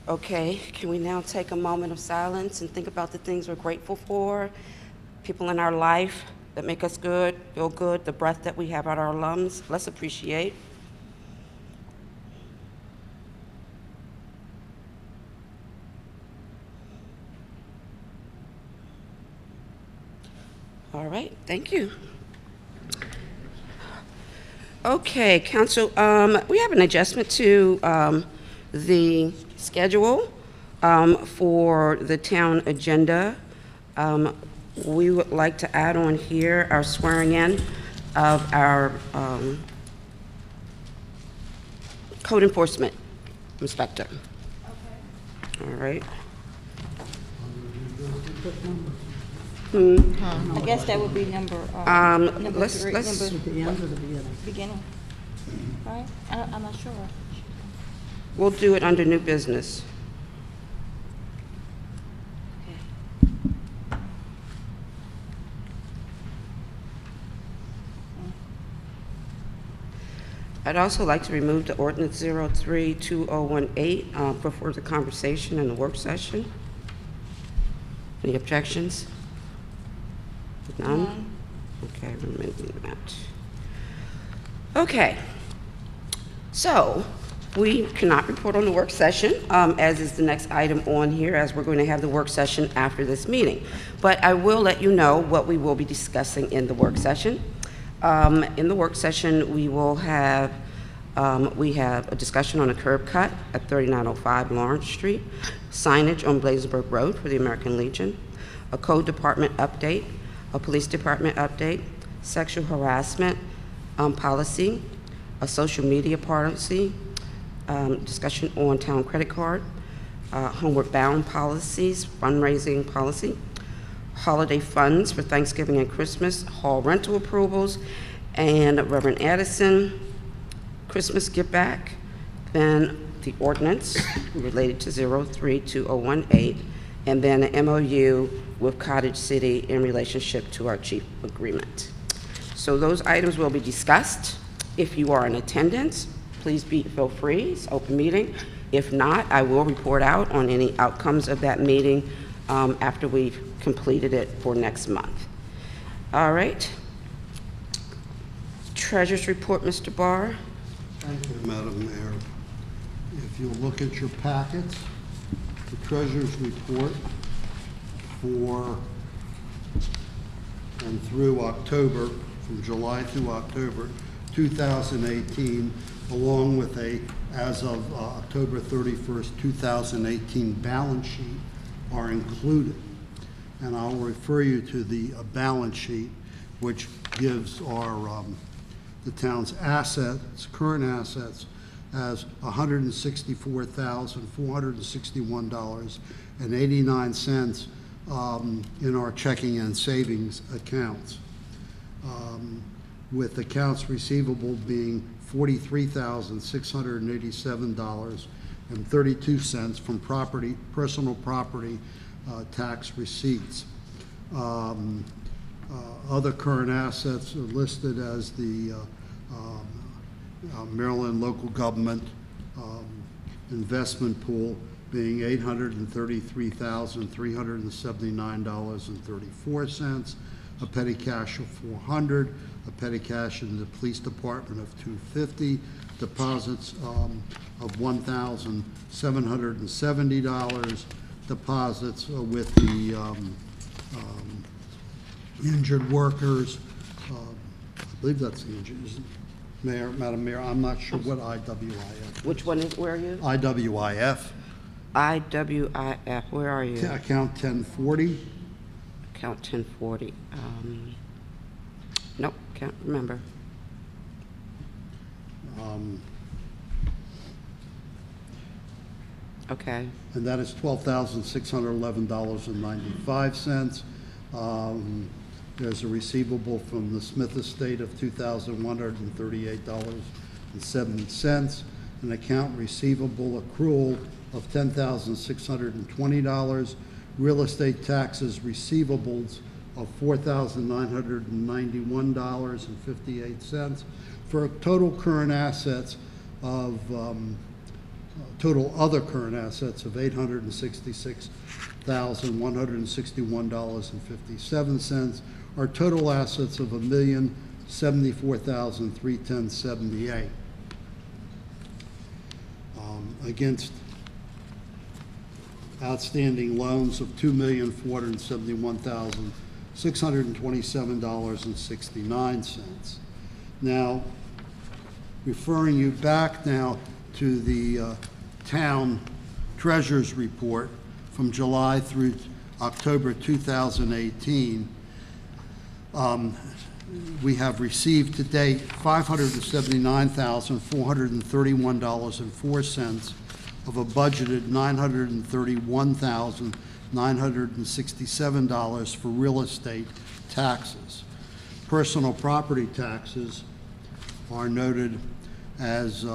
Okay, can we now take a moment of silence and think about the things we're grateful for, people in our life that make us good, feel good, the breath that we have at our lungs? Let's appreciate. All right, thank you. Okay, Council, we have an adjustment to the schedule for the town agenda. We would like to add on here our swearing in of our code enforcement inspector. Okay. All right. I guess that would be number Let's three. let's Number At the end or the beginning? beginning, right? I'm not sure. we'll do it under new business. I'd also like to remove the ordinance 03-2018 for further conversation in the work session. Any objections? None? Okay, removing that. Okay, so we cannot report on the work session, as is the next item on here, as we're going to have the work session after this meeting. But I will let you know what we will be discussing in the work session. In the work session, we have a discussion on a curb cut at 3905 Lawrence Street, signage on Bladensburg Road for the American Legion, a code department update, a police department update, sexual harassment policy, a social media policy, discussion on town credit card, homeward bound policies, fundraising policy, holiday funds for Thanksgiving and Christmas, hall rental approvals, and Reverend Addison, Christmas give back, then the ordinance related to 03-2018, and then an MOU with Cottage City in relationship to our chief agreement. So those items will be discussed. If you are in attendance, please feel free, it's open meeting. If not, I will report out on any outcomes of that meeting after we've completed it for next month. All right. Treasurer's report, Mr. Barr. Thank you, Madam Mayor. If you look at your packets, the treasurer's report for and through October, from July through October 2018, along with a, as of October 31st, 2018 balance sheet are included. And I'll refer you to the balance sheet, which gives our the town's assets, current assets, as $164,461.89 in our checking and savings accounts, with accounts receivable being $43,687.32 from personal property tax receipts. Other current assets are listed as the Maryland local government investment pool being $833,379.34, a petty cash of $400, a petty cash in the police department of $250, deposits of $1,770, deposits with the injured workers. I believe that's the injured. Madam Mayor, I'm not sure what IWIF. Which one is, where are you? IWIF. IWIF, where are you? Account 1040. Account 1040. Nope, can't remember. Okay. And that is $12,611.95. There's a receivable from the Smith estate of $2,138.70, an account receivable accrual of $10,620, real estate taxes receivables of $4,991.58, for total current assets of total other current assets of $866,161.57, or total assets of $1,074,310.78. Against outstanding loans of $2,471,627.69. Now, referring you back now to the town treasurer's report from July through October 2018, we have received to date $579,431.04 of a budgeted $931,967 for real estate taxes. Personal property taxes are noted as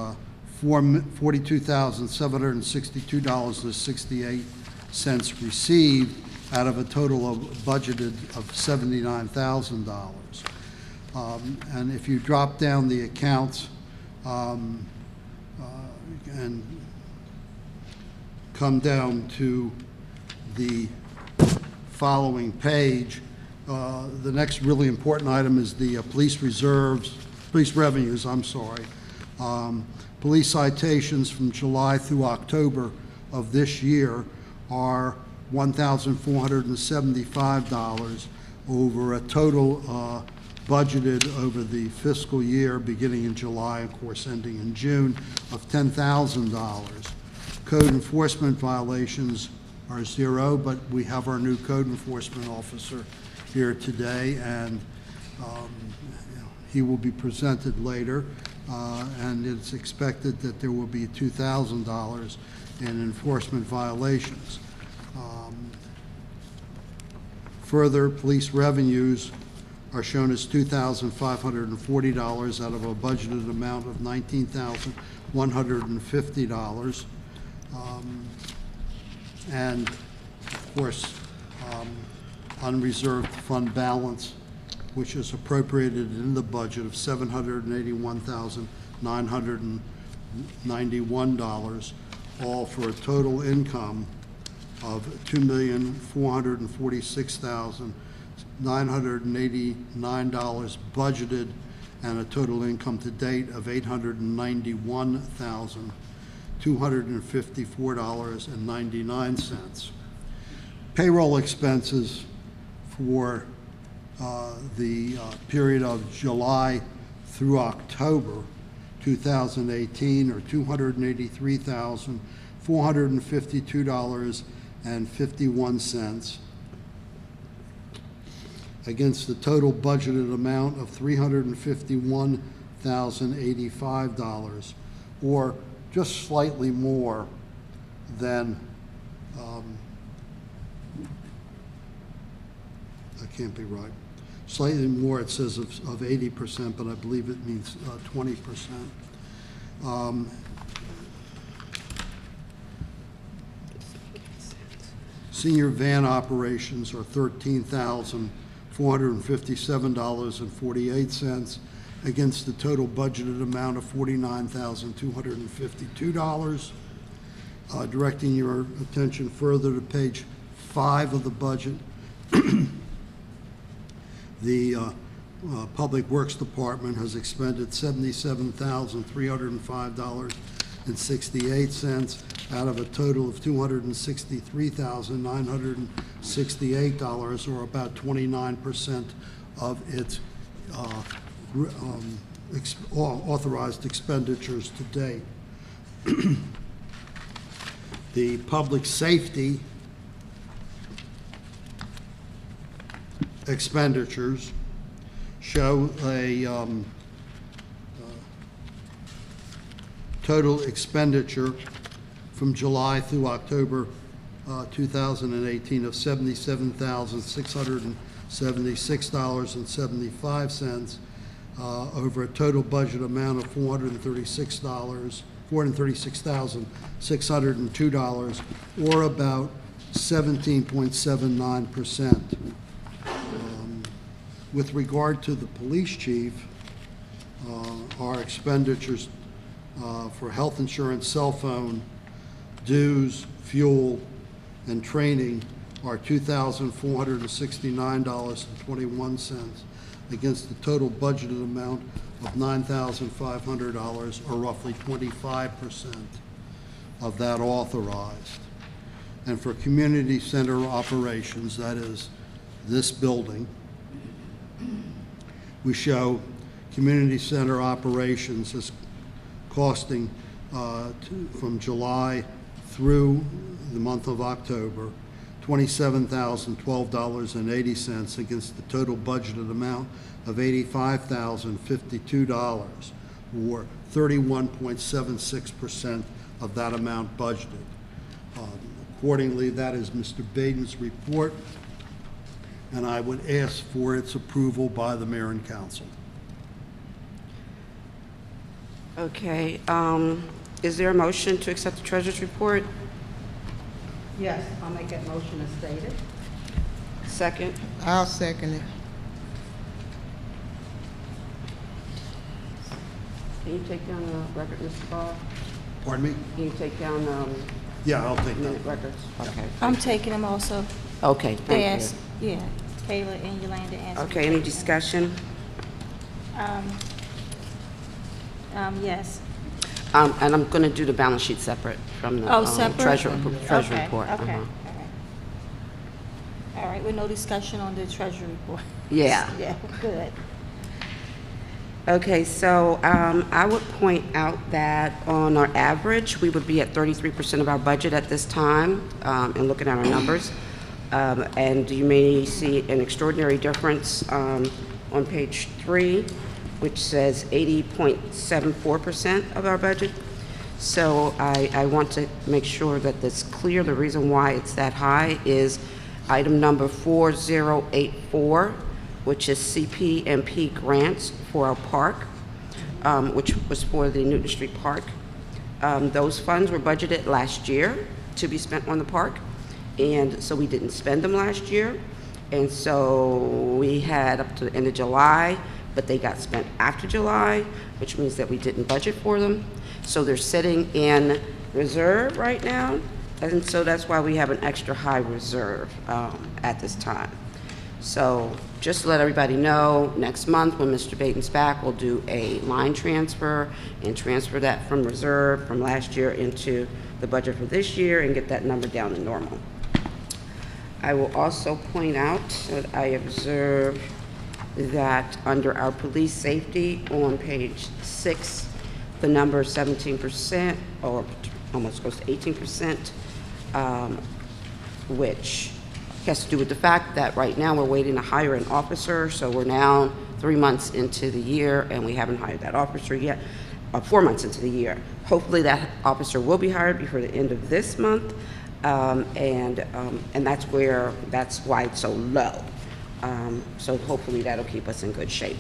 $42,762.68 received out of a total of budgeted of $79,000. And if you drop down the accounts and come down to the following page, the next really important item is the police revenues, I'm sorry. Police citations from July through October of this year are $1,475 over a total budgeted over the fiscal year beginning in July, of course, ending in June, of $10,000. Code enforcement violations are 0, but we have our new code enforcement officer here today, and he will be presented later, and it's expected that there will be $2,000 in enforcement violations. Further, police revenues are shown as $2,540 out of a budgeted amount of $19,150. And of course, unreserved fund balance, which is appropriated in the budget of $781,991, all for a total income of $2,446,989 budgeted, and a total income to date of $891,254.99. Payroll expenses for the period of July through October 2018 are $283,452.51 against the total budgeted amount of $351,085, or just slightly more than, that can't be right. Slightly more, it says of 80%, but I believe it means 20%. Senior van operations are $13,457.48 against the total budgeted amount of $49,252. Directing your attention further to page 5 of the budget, the Public Works Department has expended $77,305.68 out of a total of $263,968, or about 29% of its authorized expenditures to date. The public safety expenditures show a total expenditure from July through October 2018 of $77,676.75 over a total budget amount of $436,602, or about 17.79%. With regard to the police chief, our expenditures for health insurance, cell phone, dues, fuel, and training are $2,469.21 against the total budgeted amount of $9,500, or roughly 25% of that authorized. And for community center operations, that is this building, we show community center operations as costing from July through the month of October, $27,012.80 against the total budgeted amount of $85,052, or 31.76% of that amount budgeted. Accordingly, that is Mr. Baden's report, and I would ask for its approval by the mayor and council. Okay, is there a motion to accept the treasurer's report? Yes, I'll make that motion as stated. Second? I'll second it. Can you take down the record, Mr. Ball? Pardon me? Can you take down Yeah, I'll take minute that. records? Okay. I'm taking them also. Okay, They thank asked, yeah, Kayla and Yolanda you. answered. Okay, any discussion? Yes. And I'm going to do the balance sheet separate from the Oh, separate? treasurer Okay, report. Okay, Uh-huh. all right. All right, with no discussion on the treasury report. Yeah. Yeah, good. Okay, so I would point out that on our average, we would be at 33% of our budget at this time, and looking at our numbers. And you may see an extraordinary difference on page 3, which says 80.74% of our budget. So I want to make sure that that's clear. The reason why it's that high is item number 4084, which is CP&P grants for our park, which was for the Newton Street Park. Those funds were budgeted last year to be spent on the park, and so we didn't spend them last year. And so we had up to the end of July, but they got spent after July, which means that we didn't budget for them. So they're sitting in reserve right now, and so that's why we have an extra high reserve at this time. So just to let everybody know, next month when Mr. Baden's back, we'll do a line transfer and transfer that from reserve from last year into the budget for this year and get that number down to normal. I will also point out that I observed that under our police safety on page 6, the number is 17%, or almost close to 18%, which has to do with the fact that right now we're waiting to hire an officer, so we're now 3 months into the year and we haven't hired that officer yet, 4 months into the year. Hopefully that officer will be hired before the end of this month, and that's why it's so low. So hopefully that'll keep us in good shape.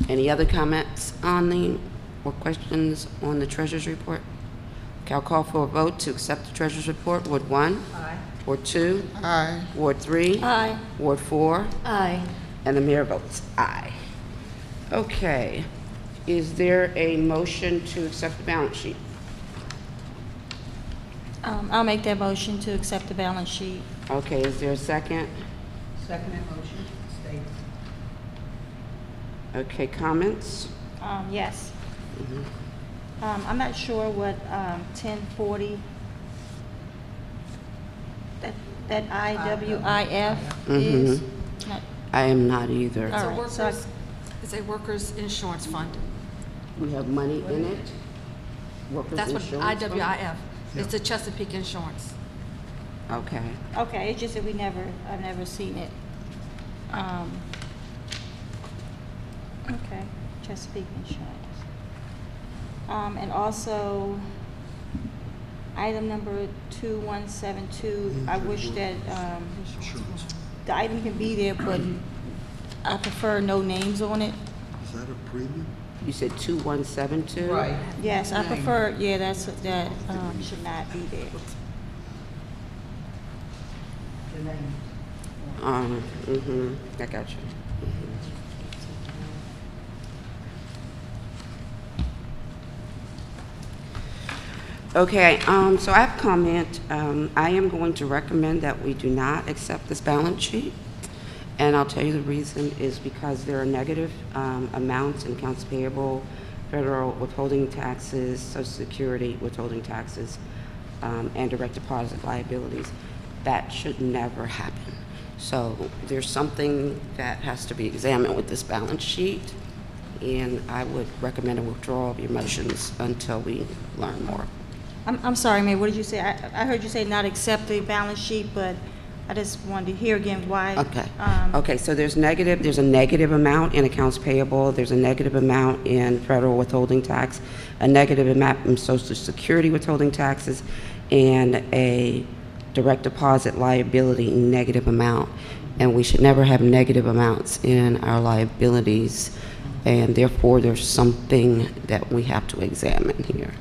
Any other comments on or questions on the treasurer's report? Okay, I'll call for a vote to accept the treasurer's report. Ward 1? Aye. Ward 2? Aye. Ward 3? Aye. Ward 4? Aye. And the mayor votes aye. Okay. Is there a motion to accept the balance sheet? I'll make that motion to accept the balance sheet. Okay, is there a second? Second that motion, stated. Okay, comments? Yes. I'm not sure what 1040, that IWIF is. Not- I am not either. All It's a right, so workers, it's a workers' insurance fund. We have money in it? Workers' That's what insurance fund? IWIF, it's the Chesapeake Insurance. Okay. Okay, it's just that I've never seen it. Okay, Chesapeake Insurance. And also, item number 2172, I wish that, the item can be there, but I prefer no names on it. Is that a premium? You said 2172? Right. Yes, I prefer, yeah, that should not be there. The name. I got you. Okay, so I have a comment. I am going to recommend that we do not accept this balance sheet. And I'll tell you the reason is because there are negative amounts in accounts payable, federal withholding taxes, Social Security withholding taxes, and direct deposit liabilities. That should never happen. So there's something that has to be examined with this balance sheet, and I would recommend a withdrawal of your motions until we learn more. I'm sorry, Mayor, what did you say? I heard you say not accept the balance sheet, but I just wanted to hear again why. Okay. Okay, so there's a negative amount in accounts payable, there's a negative amount in federal withholding tax, a negative amount in Social Security withholding taxes, and a direct deposit liability negative amount. And we should never have negative amounts in our liabilities, and therefore there's something that we have to examine here.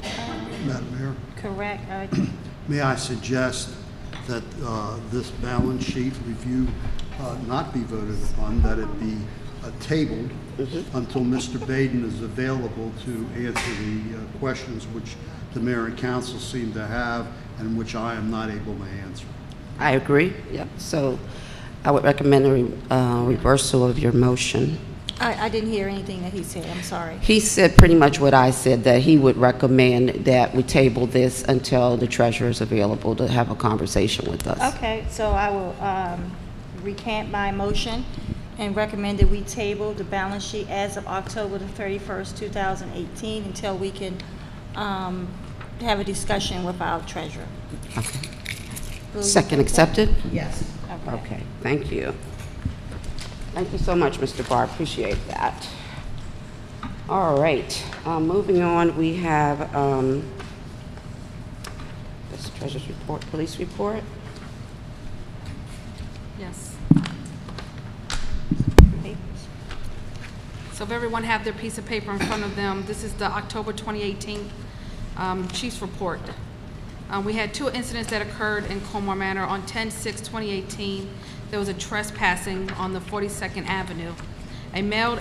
Madam Mayor, Correct. may I suggest that this balance sheet review not be voted upon, that it be tabled until Mr. Baden is available to answer the questions which the mayor and council seem to have and which I am not able to answer. I agree, yep. So I would recommend a reversal of your motion. I didn't hear anything that he said, I'm sorry. He said pretty much what I said, that he would recommend that we table this until the treasurer is available to have a conversation with us. Okay, so I will recant my motion and recommend that we table the balance sheet as of October the 31st, 2018, until we can have a discussion with our treasurer. Okay. Will you Second take that? accepted? Yes. Okay, thank you. Thank you so much, Mr. Barr, appreciate that. All right, moving on, we have this treasurer's report, police report. Yes. So if everyone have their piece of paper in front of them, this is the October 2018 Chief's report. We had 2 incidents that occurred in Colmar Manor. On 10/6/2018, there was a trespassing on the 42nd Avenue. A male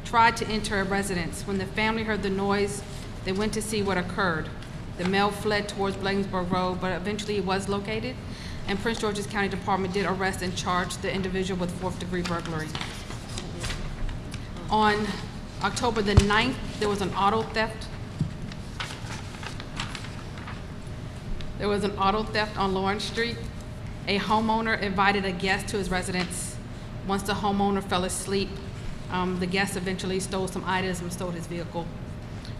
tried to enter a residence. When the family heard the noise, they went to see what occurred. The male fled towards Bladensburg Road, but eventually he was located, and Prince George's County Department did arrest and charge the individual with 4th-degree burglary. On October the 9th, there was an auto theft. There was an auto theft on Lawrence Street. A homeowner invited a guest to his residence. Once the homeowner fell asleep, the guest eventually stole some items and stole his vehicle.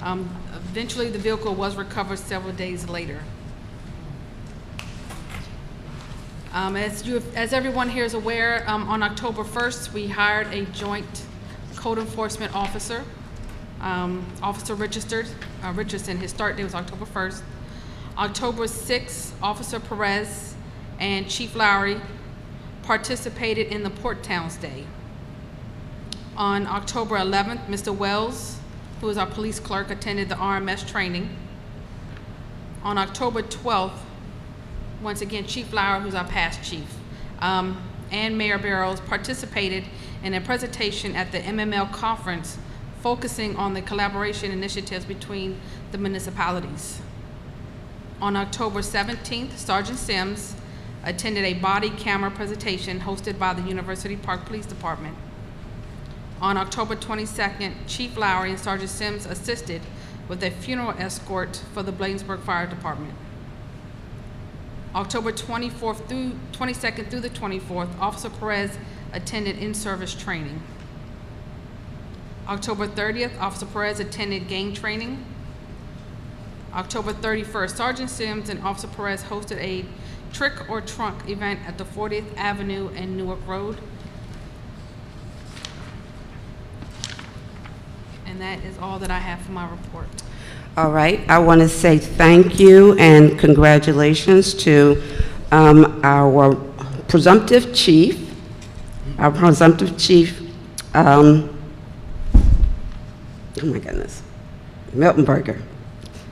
Eventually, the vehicle was recovered several days later. As everyone here is aware, on October 1st, we hired a joint code enforcement officer, Officer Richardson. His start date was October 1st. October 6th, Officer Perez and Chief Lowry participated in the Port Towns Day. On October 11th, Mr. Wells, who is our police clerk, attended the RMS training. On October 12th, once again, Chief Lowry, who's our past chief, and Mayor Barrows participated in a presentation at the MML conference focusing on the collaboration initiatives between the municipalities. On October 17th, Sergeant Sims attended a body camera presentation hosted by the University Park Police Department. On October 22nd, Chief Lowry and Sergeant Sims assisted with a funeral escort for the Bladensburg Fire Department. October 22nd through the 24th, Officer Perez attended in-service training. October 30th, Officer Perez attended gang training. October 31st, Sergeant Sims and Officer Perez hosted a trick or trunk event at the 40th Avenue and Newark Road. And that is all that I have for my report. All right, I want to say thank you and congratulations to our presumptive chief, oh my goodness, Miltonberger,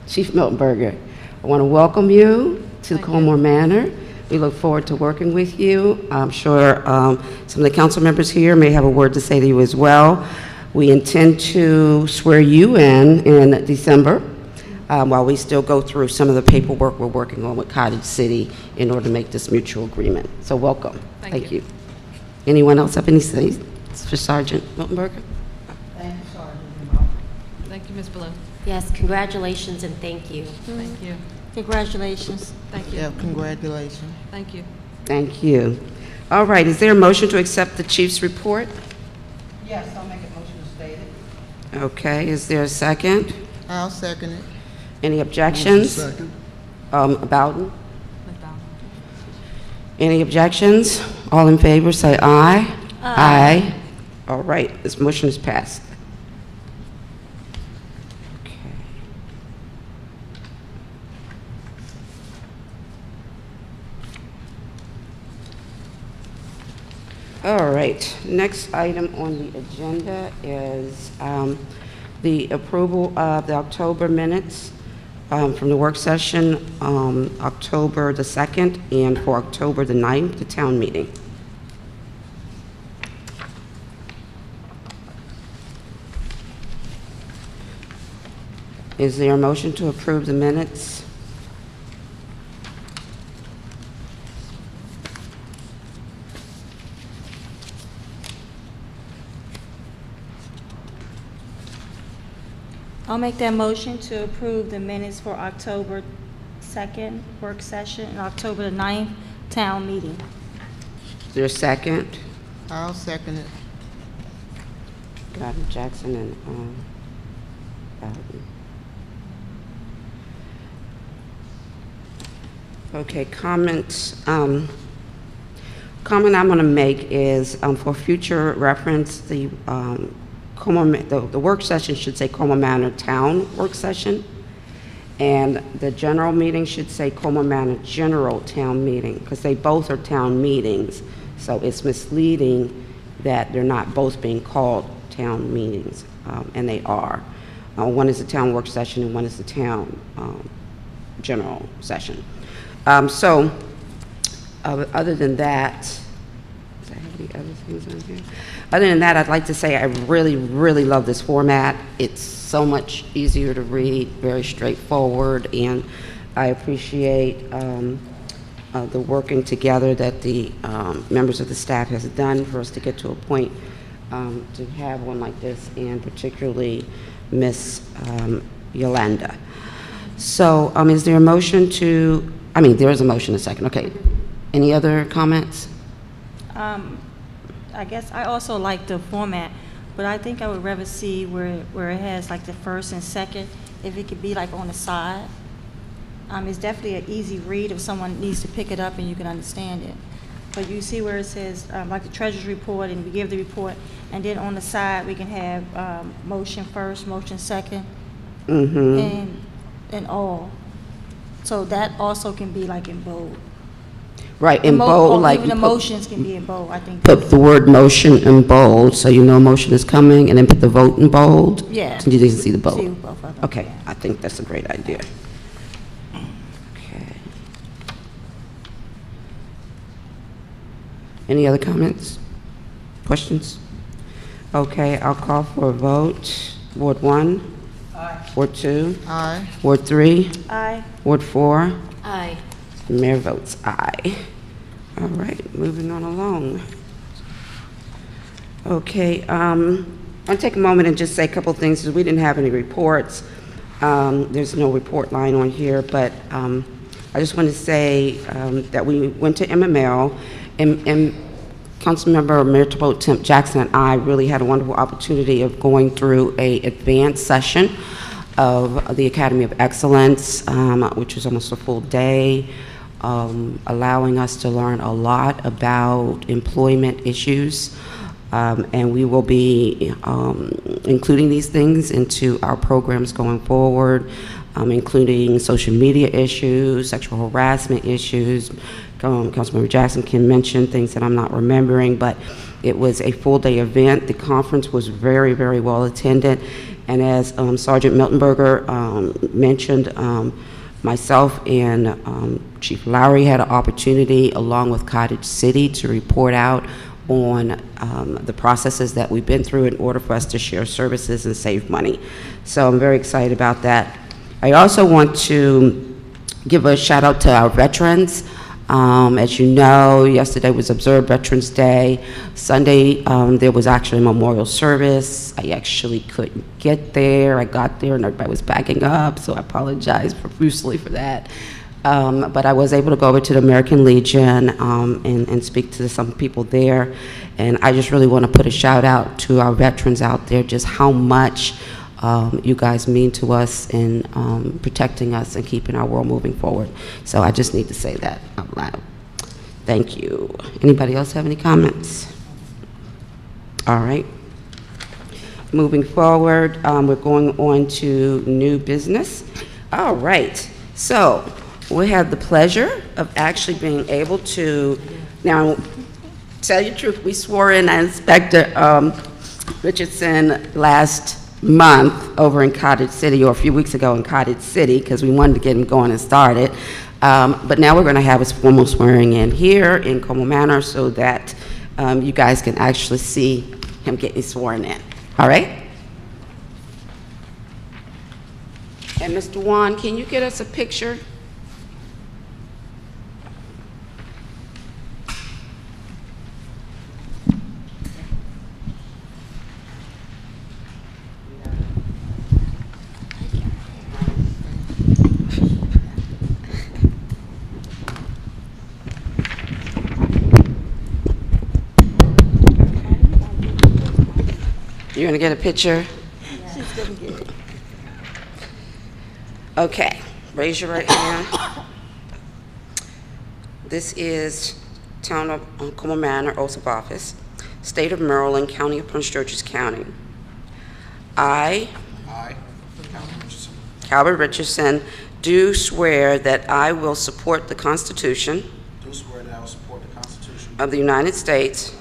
Chief Miltonberger. I want to welcome you to Colmar Manor. We look forward to working with you. I'm sure some of the council members here may have a word to say to you as well. We intend to swear you in December. while we still go through some of the paperwork we're working on with Cottage City in order to make this mutual agreement. So welcome. Thank you. Anyone else have anything for Sergeant Miltenberger? Thank you, Sergeant Emo. Thank you, Ms. Blue. Yes, congratulations and thank you. Thank you. Congratulations. Thank you. Yeah, congratulations. Thank you. Thank you. All right, is there a motion to accept the chief's report? Yes, I'll make a motion to state it. Okay, is there a second? I'll second it. Any objections? Second. Bowden? Ms. Bowden. Any objections? All in favor, say aye. Aye. All right, this motion is passed. Okay. All right, next item on the agenda is the approval of the October minutes from the work session, October the 2nd, and for October the 9th, the town meeting. Is there a motion to approve the minutes? I'll make that motion to approve the minutes for October 2nd work session and October the 9th town meeting. Is there a second? I'll second it. Got it, Jackson and Bowden. Okay, comments. Comment I'm going to make is for future reference, the the work session should say Colmar Manor Town Work Session, and the general meeting should say Colmar Manor General Town Meeting, because they both are town meetings, so it's misleading that they're not both being called town meetings, and they are. One is the town work session and one is the town general session. Other than that, does I have any other things on here? Other than that, I'd like to say I really, really love this format. It's so much easier to read, very straightforward, and I appreciate the working together that the members of the staff has done for us to get to a point to have one like this, and particularly Miss Yolanda. So is there a motion to, there is a motion, a second, okay. Any other comments? I guess I also like the format, but I think I would rather see where it has like the first and second, if it could be like on the side. It's definitely an easy read if someone needs to pick it up and you can understand it. But you see where it says like the treasurer's report, and we give the report, and then on the side we can have motion first, motion second, and all. So that also can be like in bold. Right, in bold, like even the motions can be in bold, I think. put the word motion in bold, so you know motion is coming, and then put the vote in bold. Yeah. So you can see the bold. See both of them. Okay, I think that's a great idea. Okay. Any other comments? Questions? Okay, I'll call for a vote. Ward 1? Aye. Ward 2? Aye. Ward 3? Aye. Ward 4? Aye. Mayor votes aye. All right, moving on along. Okay, I'll take a moment and just say a couple things, because we didn't have any reports. There's no report line on here, but I just want to say that we went to MML, and Councilmember Mayor Temp Jackson and I really had a wonderful opportunity of going through a advanced session of the Academy of Excellence, which was almost a full day, allowing us to learn a lot about employment issues. And we will be including these things into our programs going forward, including social media issues, sexual harassment issues. Councilmember Jackson can mention things that I'm not remembering, but it was a full-day event. The conference was very, very well attended. And as Sergeant Miltenberger mentioned, myself and Chief Lowry had an opportunity, along with Cottage City, to report out on the processes that we've been through in order for us to share services and save money. So I'm very excited about that. I also want to give a shout out to our veterans. As you know, yesterday was Observed Veterans Day. Sunday, there was actually a memorial service. I actually couldn't get there. I got there and everybody was backing up, so I apologize profusely for that. But I was able to go over to the American Legion and speak to some people there. And I just really want to put a shout out to our veterans out there, just how much you guys mean to us in protecting us and keeping our world moving forward. So I just need to say that out loud. Thank you. Anybody else have any comments? All right. Moving forward, we're going on to new business. All right. So we have the pleasure of actually being able to, now, tell you the truth, we swore in Inspector Richardson last month over in Cottage City, or a few weeks ago in Cottage City, because we wanted to get him going and started. But now we're going to have his formal swearing in here in Colmar Manor so that you guys can actually see him getting sworn in. All right? And Mr. Juan, can you get us a picture? You're gonna get a picture? She's gonna get it. Okay, raise your right hand. This is Town of Colmar Manor, oath of office, State of Maryland, County of Prince George's County. I, Calvert Richardson, do swear that I will support the Constitution of the United States,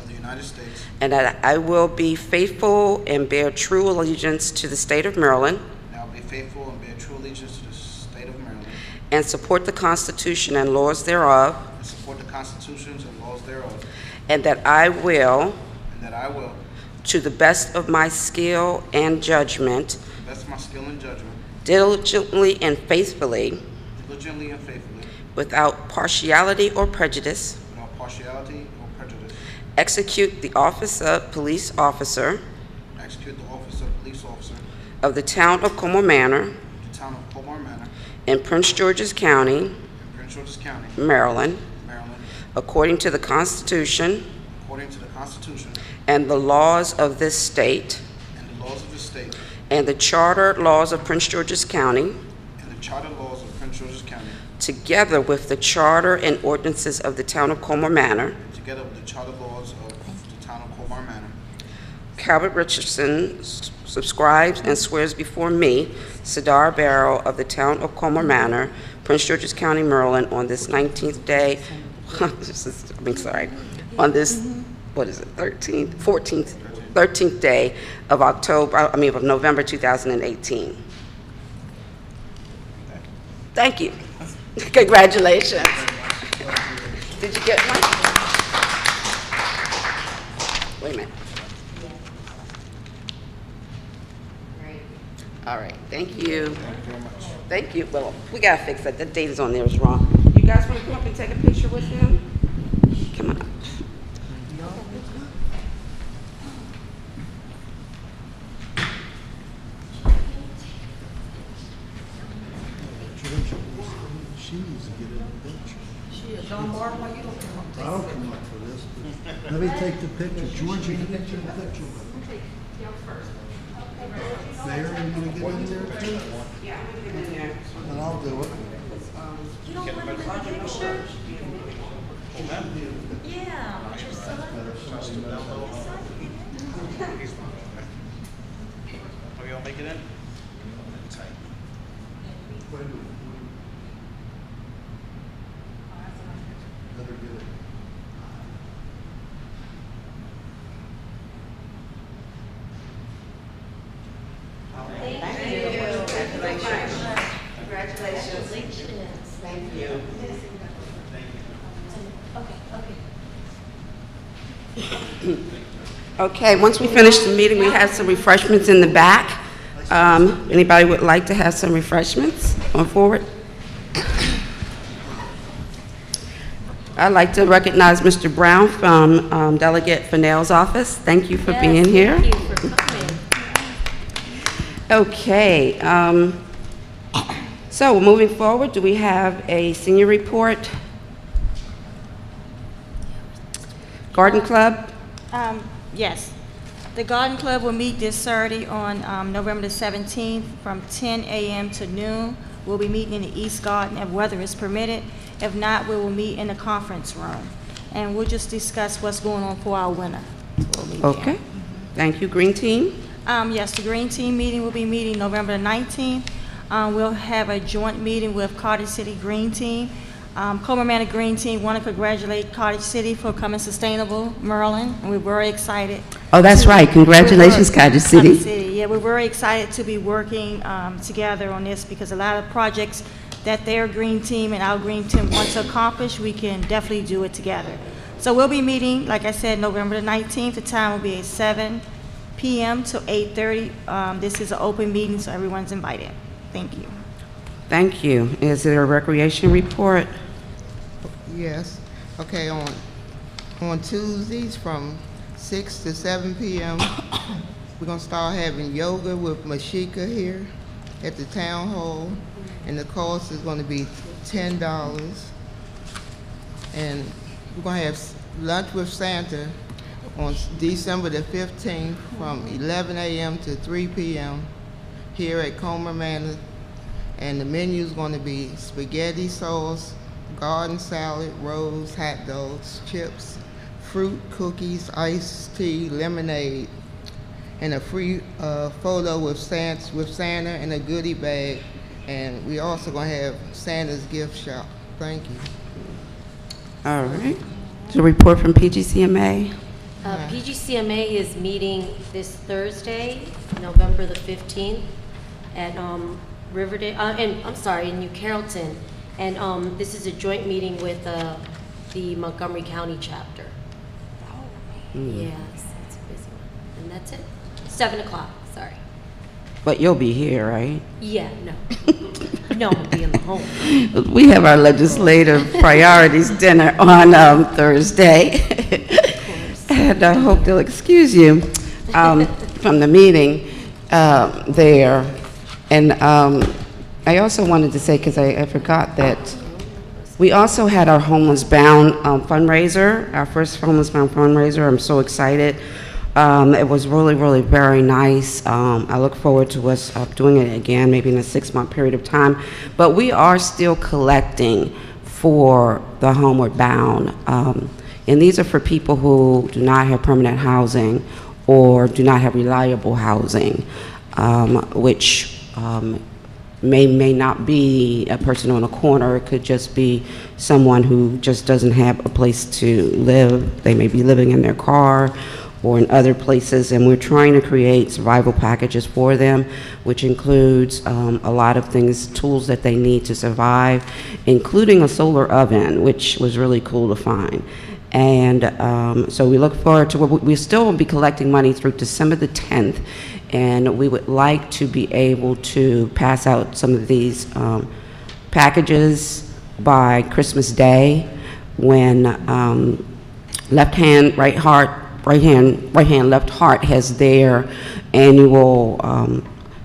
and that I will be faithful and bear true allegiance to the state of Maryland, and I will be faithful and bear true allegiance to the state of Maryland, and support the Constitution and laws thereof, and support the constitutions and laws thereof, and that I will, to to the best of my skill and judgment, the best of my skill and judgment, diligently and faithfully, without partiality or prejudice, partiality or prejudice, execute the office of police officer execute the office of police officer of the town of Colmar Manor of the town of Colmar Manor in Prince George's County, in Prince George's County, Maryland, Maryland, according to the Constitution according to the Constitution and the laws of this state, and the laws of the state, and the charter laws of Prince George's County, and the charter laws of Prince George's County, together with the charter and ordinances of the town of Colmar Manor. together with the charter laws of the town of Colmar Manor. Calvert Richardson subscribes and swears before me, Sadar Barrow of the town of Colmar Manor, Prince George's County, Maryland, on this 19th day, on this, what is it, 13th day of of November 2018. Thank you. Congratulations. Did you get one? Wait a minute. All right, thank you. Thank you. Well, we gotta fix that. The date is on there is wrong. You guys want to come up and take a picture with him? Come on up. She needs to get in the picture. I'll come up for this. Let me take the picture. George, you can get in the picture with me. Mayor, you want to get in there too? Yeah, I'm gonna get in there. And I'll do it. You don't want to take a picture? Yeah, with your son. Are you all make it in? Better get it. Congratulations. Thank you. Okay, once we finish the meeting, we have some refreshments in the back. Anybody would like to have some refreshments? Come forward. I'd like to recognize Mr. Brown from Delegate Fennell's office. Thank you for being here. Thank you for coming. Okay, so moving forward, do we have a senior report? Garden Club? Yes. The Garden Club will meet this Saturday on November the 17th from 10 a.m. to noon. We'll be meeting in the East Garden if weather is permitted. If not, we will meet in the conference room. And we'll just discuss what's going on for our winter. We'll meet there. Okay, thank you. Green Team? Yes, the Green Team meeting will be meeting November the 19th. We'll have a joint meeting with Carthage City Green Team. Colmar Manor Green Team want to congratulate Carthage City for coming sustainable, Maryland, and we're very excited. Oh, that's right. Congratulations, Carthage City. Yeah, we're very excited to be working together on this because a lot of projects that their Green Team and our Green Team want to accomplish, we can definitely do it together. So we'll be meeting, like I said, November the 19th. The time will be at 7 p.m. to 8:30. This is an open meeting, so everyone's invited. Thank you. Thank you. Is there a recreation report? Yes. Okay, on Tuesdays from 6 to 7 p.m., we're gonna start having yoga with Mashika here at the town hall, and the cost is gonna be $10. And we're gonna have lunch with Santa on December the 15th from 11 a.m. to 3 p.m. here at Colmar Manor. And the menu is going to be spaghetti sauce, garden salad, rolls, hot dogs, chips, fruit, cookies, iced tea, lemonade, and a free photo with Santa and a goodie bag. And we also going to have Santa's gift shop. Thank you. All right. So report from PGCMA. PGCMA is meeting this Thursday, November the 15th, at Riverdale, in New Carrollton. And this is a joint meeting with the Montgomery County chapter. Yes, it's a busy one. And that's it. 7 o'clock, sorry. But you'll be here, right? Yeah, no. No, I'll be in the home. We have our legislative priorities dinner on Thursday. And I hope they'll excuse you from the meeting there. And I also wanted to say, because I forgot that we also had our Homeless Bound fundraiser, our first Homeless Bound fundraiser. I'm so excited. It was really, really very nice. I look forward to us doing it again, maybe in a 6-month period of time. But we are still collecting for the Homeward Bound. And these are for people who do not have permanent housing or do not have reliable housing, which may not be a person on a corner. It could just be someone who just doesn't have a place to live. They may be living in their car or in other places, and we're trying to create survival packages for them, which includes a lot of things, tools that they need to survive, including a solar oven, which was really cool to find. And so we look forward to, we still will be collecting money through December the 10th, and we would like to be able to pass out some of these packages by Christmas Day, when left hand, left heart has their annual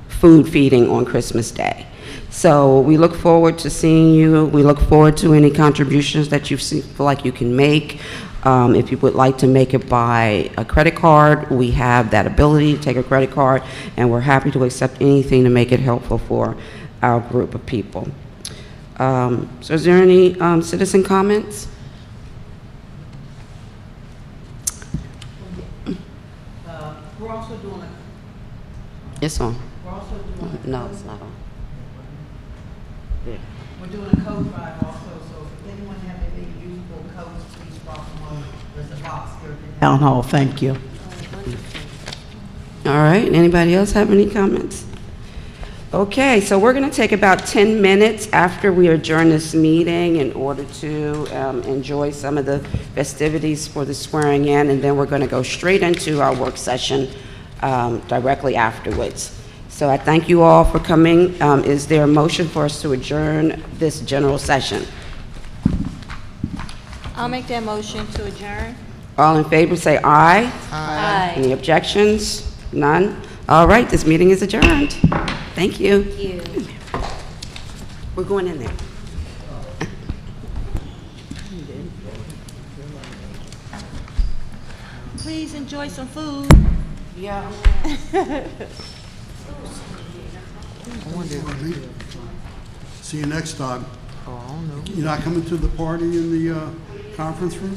food feeding on Christmas Day. So we look forward to seeing you. We look forward to any contributions that you feel like you can make. If you would like to make it by a credit card, we have that ability to take a credit card, and we're happy to accept anything to make it helpful for our group of people. So is there any citizen comments? We're also doing a, It's on. we're also doing a No, it's not on. There. We're doing a code drive also, so if anyone have any useful codes, please drop them on. There's a box here at the town hall. Thank you. All right, anybody else have any comments? Okay, so we're going to take about 10 minutes after we adjourn this meeting in order to enjoy some of the festivities for the swearing in, and then we're going to go straight into our work session directly afterwards. So I thank you all for coming. Is there a motion for us to adjourn this general session? I'll make that motion to adjourn. All in favor, say aye. Aye. Any objections? None? All right, this meeting is adjourned. Thank you. Thank you. We're going in there. Please enjoy some food. Yeah. I wonder if, See you next time. oh, I don't know. You're not coming to the party in the conference room?